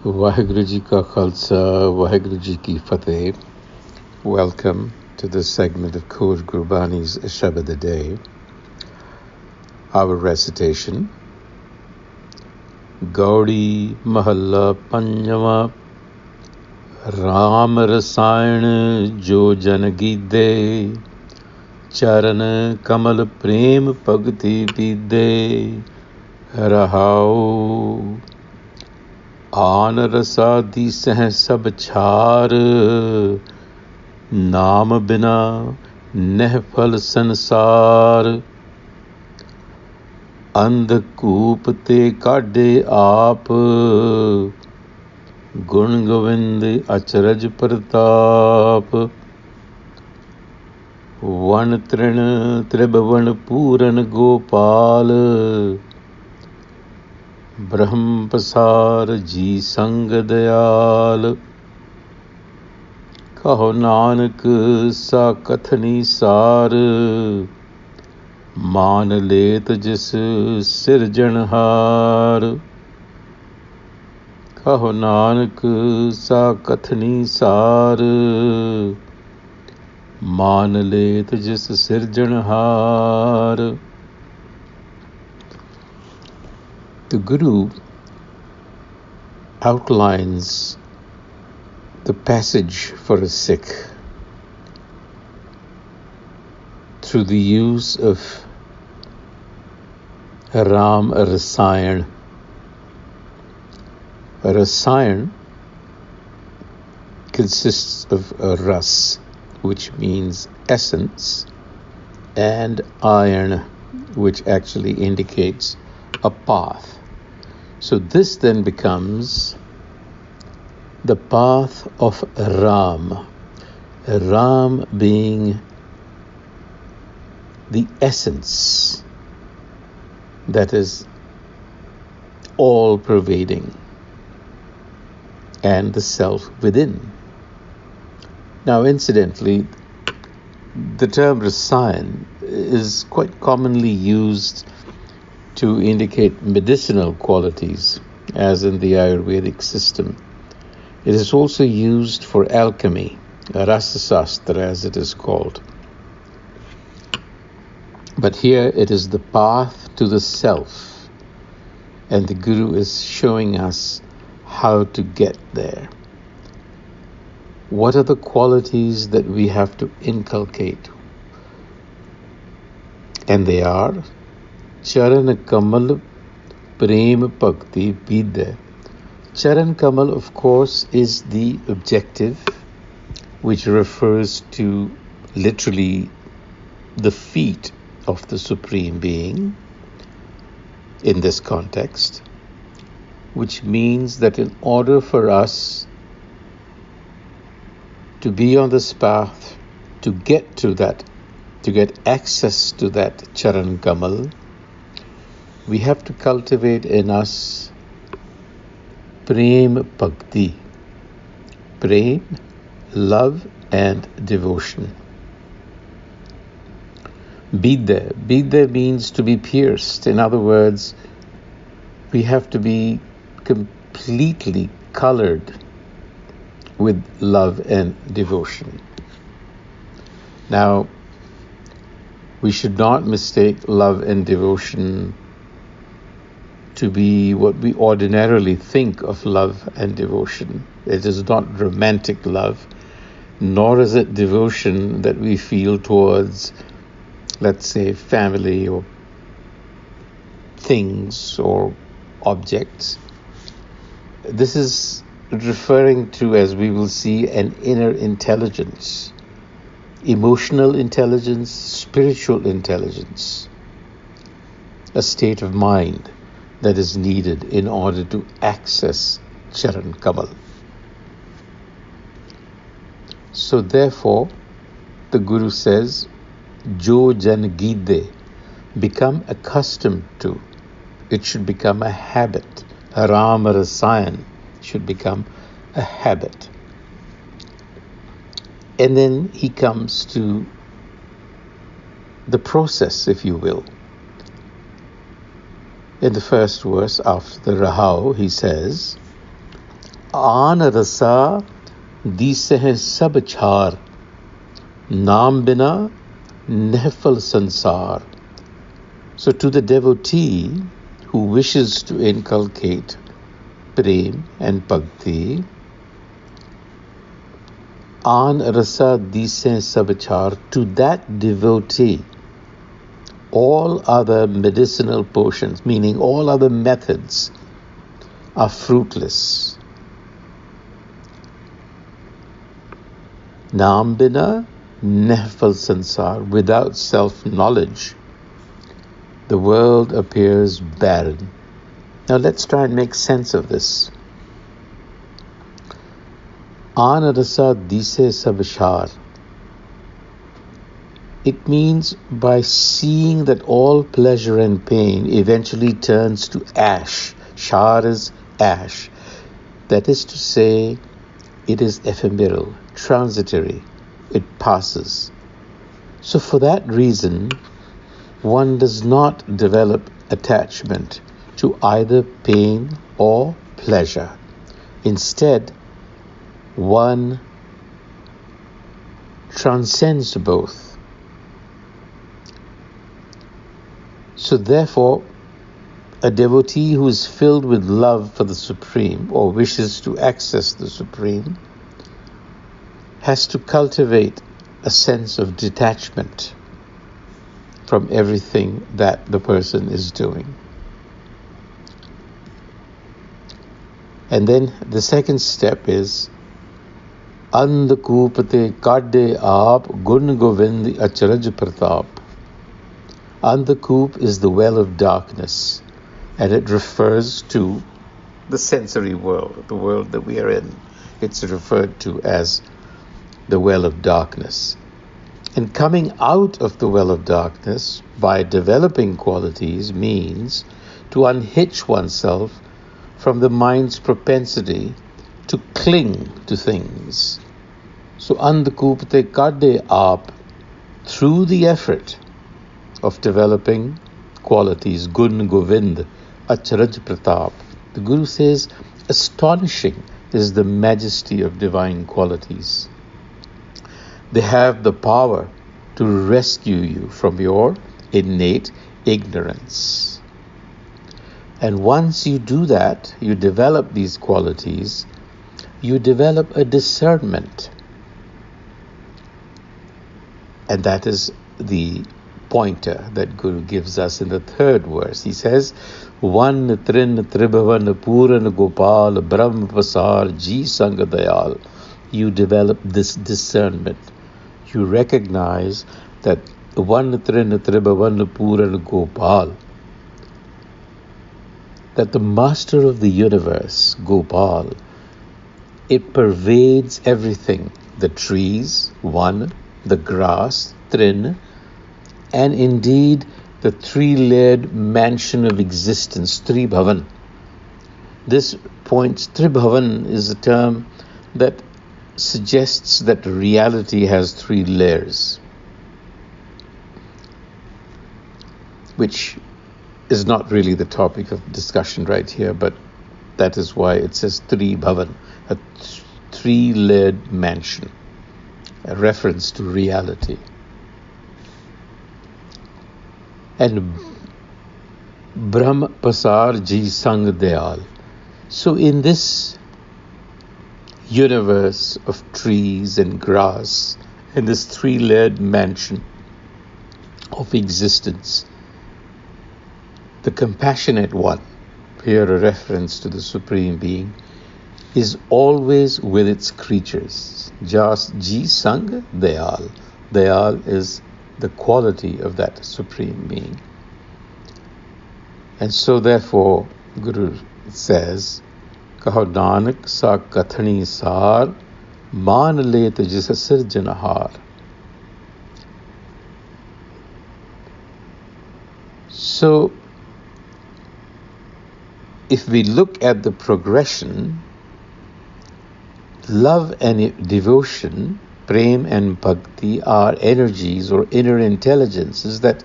Vaheguru Ji Ka Khalsa, Vaheguru Ji Ki Fateh. Welcome to this segment of Kosh Gurbani's a-sabad-a-day. Our recitation. Gaudi Mahalla Panjava Ram Rasain Jo Jan Gidhe Charan Kamal Prem Bhagti Bidhe Rahao आन रसादी सह सब छार नाम बिना नह फल संसार अंधकूप ते काढ़े आप गुण गोविंद अचरज प्रताप वन तृण त्रिभुवन पूरन गोपाल ब्रह्म पसार जी संग दयाल कहो नानक सा कथनी सार मान लेत जिस सिरजनहार कहो नानक सा कथनी सार मान लेत जिस सिरजनहार. The Guru outlines the passage for a Sikh through the use of Ram Rasain. Rasain consists of a ras, which means essence, and iron, which actually indicates a path. So this then becomes the path of Ram. Ram being the essence that is all pervading and the self within. Now incidentally, the term Rasain is quite commonly used to indicate medicinal qualities, as in the Ayurvedic system. It is also used for alchemy, Rasain as it is called. But here it is the path to the self, and the Guru is showing us how to get there. What are the qualities that we have to inculcate? And they are Charan Kamal Prem Bhakti Bidhe. Charan Kamal, of course, is the objective, which refers to literally the feet of the Supreme Being in this context, which means that in order for us to be on this path, to get to that, to get access to that Charan Kamal, we have to cultivate in us Prem Bhakti. Prem, love and devotion. Bidhe. Bidhe means to be pierced. In other words, we have to be completely colored with love and devotion. Now, we should not mistake love and devotion to be what we ordinarily think of love and devotion. It is not romantic love, nor is it devotion that we feel towards, let's say, family or things or objects. This is referring to, as we will see, an inner intelligence, emotional intelligence, spiritual intelligence, a state of mind that is needed in order to access Charan Kamal. So therefore, the Guru says, Jo Jan Gidhe, become accustomed to. It should become a habit. Ram Rasain should become a habit. And then he comes to the process, if you will. In the first verse, after the Rahao, he says, Aan rasa dise hai sab chhar, naam bina nehfal sansar. So to the devotee who wishes to inculcate prem and bhakti, Aan rasa dise sab chhar, to that devotee, all other medicinal potions, meaning all other methods, are fruitless. Naam bina nehfal sansar, without self-knowledge, the world appears barren. Now let's try and make sense of this. Anarasa dise sabashar. It means by seeing that all pleasure and pain eventually turns to ash. Shar is ash. That is to say, it is ephemeral, transitory. It passes. So for that reason, one does not develop attachment to either pain or pleasure. Instead, one transcends both. So therefore, a devotee who is filled with love for the Supreme or wishes to access the Supreme has to cultivate a sense of detachment from everything that the person is doing. And then the second step is Andhakupate kadde aap gun govind acharaj pratap. Andhakup is the well of darkness, and it refers to the sensory world, the world that we are in. It's referred to as the well of darkness. And coming out of the well of darkness by developing qualities means to unhitch oneself from the mind's propensity to cling to things. So Andhakupate kadde aap, through the effort of developing qualities, gun govind acharaj pratap. The Guru says, astonishing is the majesty of divine qualities. They have the power to rescue you from your innate ignorance. And once you do that, you develop these qualities, you develop a discernment. And that is the pointer that Guru gives us in the third verse. He says, Van trin tribhavan puran gopal brahm pasar ji sang dayal. You develop this discernment. You recognize that Van trin tribhavan puran gopal, that the master of the universe, Gopal, it pervades everything. The trees, one, the grass, trin, and indeed the three-layered mansion of existence, Tribhavan. This points, Tribhavan is a term that suggests that reality has three layers, which is not really the topic of discussion right here, but that is why it says Tribhavan, a three-layered mansion, a reference to reality. And Brahm Pasar Ji Sang Dayal. So in this universe of trees and grass, in this three-layered mansion of existence, the compassionate one, here a reference to the Supreme Being, is always with its creatures. Just Ji Sang Dayal. Dayal is the quality of that Supreme Being. And so therefore, Guru says, Kaho Nanak sa kathani sar, maan let jis sirjanahar. So, if we look at the progression, love and devotion, prem and bhakti, are energies or inner intelligences that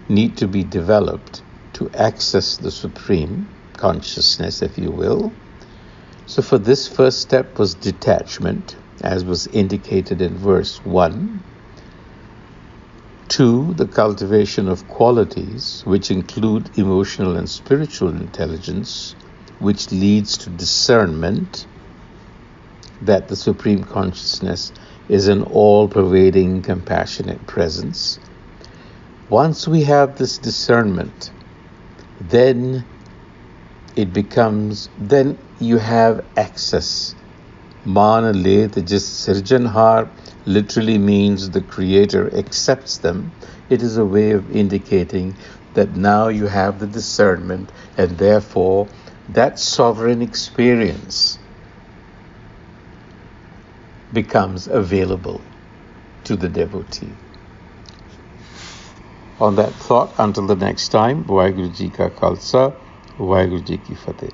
need to be developed to access the Supreme Consciousness, if you will. So for this first step was detachment, as was indicated in verse 1. 2, the cultivation of qualities which include emotional and spiritual intelligence, which leads to discernment that the Supreme Consciousness is an all-pervading, compassionate presence. Once we have this discernment, then you have access. Maan le jis sirjanhar literally means the Creator accepts them. It is a way of indicating that now you have the discernment, and therefore that sovereign experience becomes available to the devotee. On that thought, until the next time, Vaheguru Ji Ka Khalsa, Vaheguru Ji Ki Fateh.